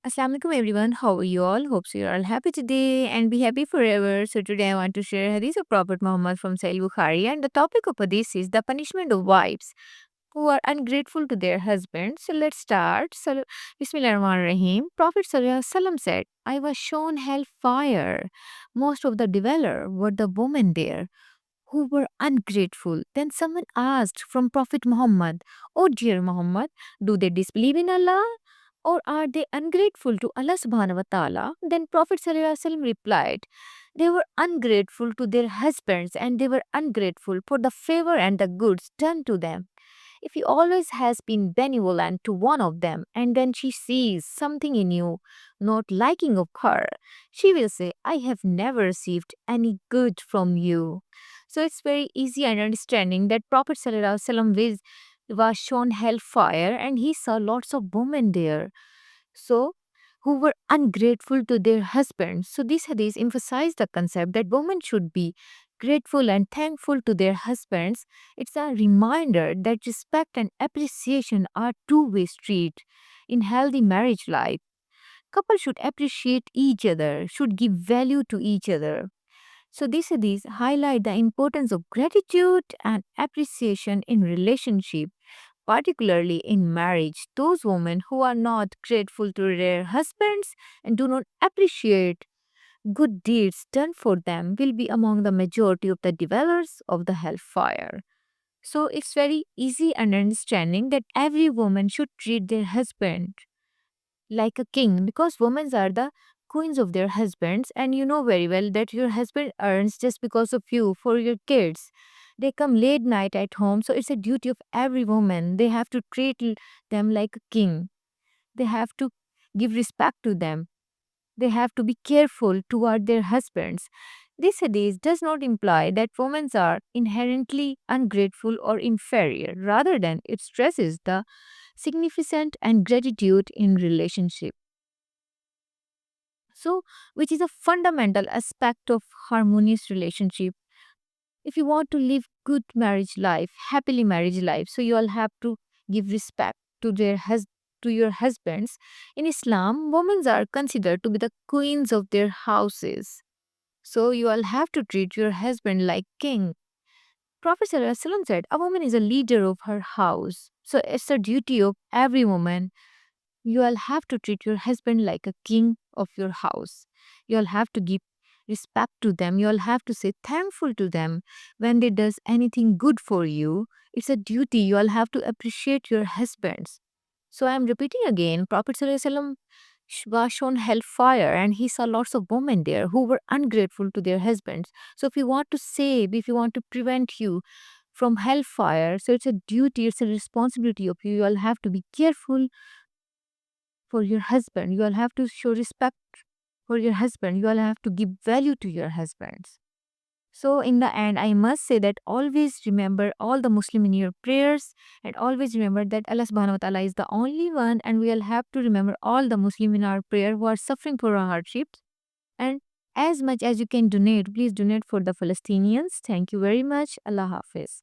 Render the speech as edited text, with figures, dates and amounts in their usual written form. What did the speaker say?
Assalamualaikum everyone. How are you all? Hope so you're all happy today and be happy forever. So today I want to share Hadith of Prophet Muhammad from Sahih Bukhari, and the topic of Hadith is the punishment of wives who are ungrateful to their husbands. So let's start. So Bismillahirrahmanirrahim. Prophet Sallallahu Alaihi Wasallam said, I was shown hellfire. Most of the dweller were the women there who were ungrateful. Then someone asked from Prophet Muhammad, Oh dear Muhammad, do they disbelieve in Allah? Or are they ungrateful to Allah subhanahu wa ta'ala? Then Prophet Sallallahu Alaihi Wasallam replied, They were ungrateful to their husbands and they were ungrateful for the favor and the goods done to them. If he always has been benevolent to one of them and then she sees something in you not liking of her, she will say, I have never received any good from you. So it's very easy and understanding that Prophet ﷺ was shown hellfire and he saw lots of women there. So who were ungrateful to their husbands. So this hadith emphasized the concept that women should be grateful and thankful to their husbands. It's a reminder that respect and appreciation are two-way street in healthy marriage life. Couples should appreciate each other, should give value to each other. So these highlight the importance of gratitude and appreciation in relationship, particularly in marriage. Those women who are not grateful to their husbands and do not appreciate good deeds done for them will be among the majority of the dwellers of the hellfire. So it's very easy and understanding that every woman should treat their husband like a king because women are the queens of their husbands, and you know very well that your husband earns just because of you for your kids. They come late night at home, so it's a duty of every woman. They have to treat them like a king. They have to give respect to them. They have to be careful toward their husbands. This hadith does not imply that women are inherently ungrateful or inferior. Rather than it stresses the significance and gratitude in relationship. So, which is a fundamental aspect of harmonious relationship. If you want to live good marriage life, happily marriage life, so you all have to give respect to to your husbands. In Islam, women are considered to be the queens of their houses. So you all have to treat your husband like king. Prophet Sallallahu Alaihi Wasallam said, a woman is a leader of her house. So it's the duty of every woman. You all have to treat your husband like a king of your house. You all have to give respect to them. You all have to say thankful to them when they does anything good for you. It's a duty. You all have to appreciate your husbands. So I'm repeating again, Prophet Sallallahu Alaihi Wasallam was shown hellfire and he saw lots of women there who were ungrateful to their husbands. So if you want to save, if you want to prevent you from hellfire, so it's a duty, it's a responsibility of you. You all have to be careful for your husband. You all have to show respect for your husband. You all have to give value to your husbands. So, in the end, I must say that always remember all the Muslim in your prayers and always remember that Allah subhanahu wa ta'ala is the only one, and we all have to remember all the Muslim in our prayer who are suffering for our hardships. And as much as you can donate, please donate for the Palestinians. Thank you very much. Allah Hafiz.